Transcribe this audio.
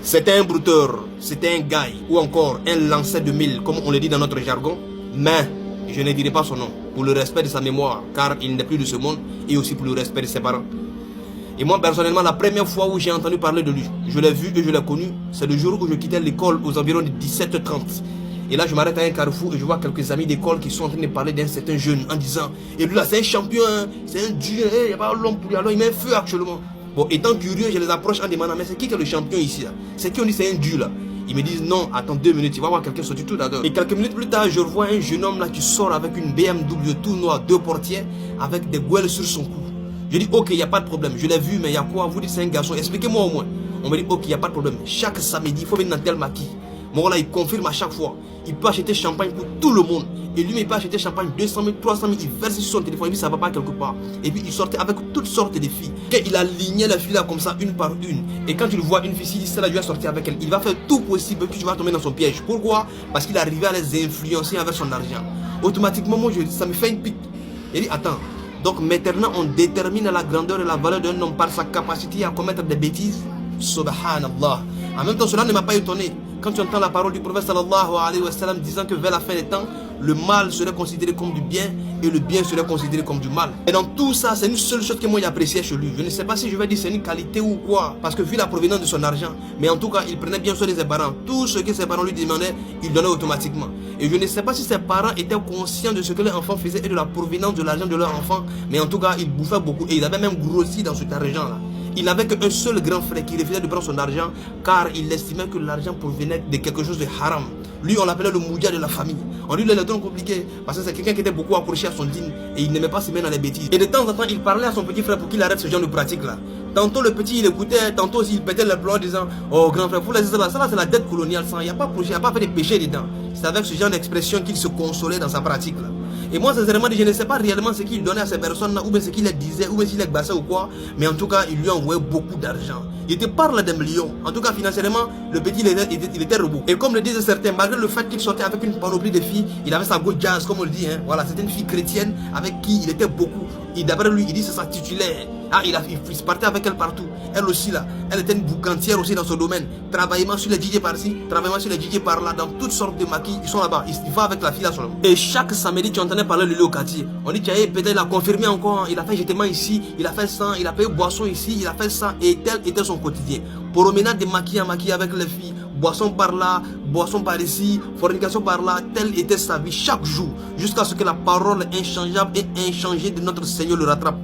C'était un brouteur, c'était un gars ou encore un lanceur de mille, comme on le dit dans notre jargon. Mais je ne dirai pas son nom, pour le respect de sa mémoire, car il n'est plus de ce monde, et aussi pour le respect de ses parents. Et moi personnellement, la première fois où j'ai entendu parler de lui, je l'ai vu et je l'ai connu, c'est le jour où je quittais l'école aux environs de 17h30. Et là je m'arrête à un carrefour et je vois quelques amis d'école qui sont en train de parler d'un certain jeune en disant: et lui là c'est un champion, hein, c'est un dieu, il n'y a pas l'homme pour lui, alors il met un feu actuellement. Bon, étant curieux, je les approche en demandant: mais c'est qui est le champion ici là? C'est qui on dit c'est un dieu là? Ils me disent: non, attends 2 minutes, il va voir quelqu'un sortir tout d'abord. Et quelques minutes plus tard, je revois un jeune homme là qui sort avec une BMW tout noir, 2 portières, avec des gouelles sur son cou. Je dis: ok, il n'y a pas de problème, je l'ai vu, mais il y a quoi? Vous dites c'est un garçon, expliquez-moi au moins. On me dit: ok, il n'y a pas de problème, chaque samedi, il faut venir dans tel maquis. Bon là, il confirme à chaque fois. Il peut acheter champagne pour tout le monde. Et lui, il peut acheter champagne 200 000, 300 000. Il verse sur son téléphone. Et puis ça va pas quelque part. Et puis il sortait avec toutes sortes de filles. Quand il alignait les filles là comme ça, une par une. Et quand il voit une fille, s'il dit celle-là, je vais sortir avec elle, il va faire tout possible que tu vas tomber dans son piège. Pourquoi? Parce qu'il arrivait à les influencer avec son argent. Automatiquement, moi, ça me fait une pique. Il dit: attends. Donc maintenant, on détermine la grandeur et la valeur d'un homme par sa capacité à commettre des bêtises. Subhanallah. En même temps, cela ne m'a pas étonné. Quand tu entends la parole du prophète sallallahu alayhi wa sallam disant que vers la fin des temps, le mal serait considéré comme du bien et le bien serait considéré comme du mal. Et dans tout ça, c'est une seule chose que moi j'appréciais chez lui. Je ne sais pas si je vais dire c'est une qualité ou quoi, parce que vu la provenance de son argent, mais en tout cas, il prenait bien soin de ses parents. Tout ce que ses parents lui demandaient, il donnait automatiquement. Et je ne sais pas si ses parents étaient conscients de ce que les enfants faisaient et de la provenance de l'argent de leur enfant, mais en tout cas, il bouffait beaucoup et il avait même grossi dans cet argent-là. Il n'avait qu'un seul grand frère qui refusait de prendre son argent car il estimait que l'argent provenait de quelque chose de haram. Lui, on l'appelait le moudia de la famille. On lui les temps compliqué parce que c'est quelqu'un qui était beaucoup accroché à son dîne et il n'aimait pas se mettre dans les bêtises. Et de temps en temps, il parlait à son petit frère pour qu'il arrête ce genre de pratique-là. Tantôt le petit il écoutait, tantôt aussi il pétait les plombs en disant: oh grand frère, vous laissez ça là c'est la dette coloniale, il n'y a pas projet, il n'y a pas fait de péché dedans. C'est avec ce genre d'expression qu'il se consolait dans sa pratique là. Et moi sincèrement, je ne sais pas réellement ce qu'il donnait à ces personnes là, ou bien ce qu'il les disait, ou bien s'il les bassait ou quoi, mais en tout cas il lui envoyait beaucoup d'argent. Il te parle des millions. En tout cas financièrement, le petit il était robot. Et comme le disaient certains, malgré le fait qu'il sortait avec une panoplie de filles, il avait sa go jazz comme on le dit, hein. Voilà, c'était une fille chrétienne avec qui il était beaucoup. Et d'après lui, il dit c'est sa titulaire. Ah, il partait avec elle partout. Elle aussi là, elle était une boucantière aussi dans son domaine. Travaillement sur les DJ par-ci, travaillement sur les DJ par-là, dans toutes sortes de maquis, ils sont là-bas. Il va avec la fille là seulement. Et chaque samedi, tu entendais parler de lui au quartier. On dit: tiens, peut-être il a confirmé encore, il a fait jetement ici, il a fait ça, il a payé boisson ici, il a fait ça, et tel était son quotidien. Promenade de maquis en maquis avec les filles, boisson par là, boisson par ici, fornication par là, telle était sa vie chaque jour, jusqu'à ce que la parole inchangeable et inchangée de notre Seigneur le rattrape.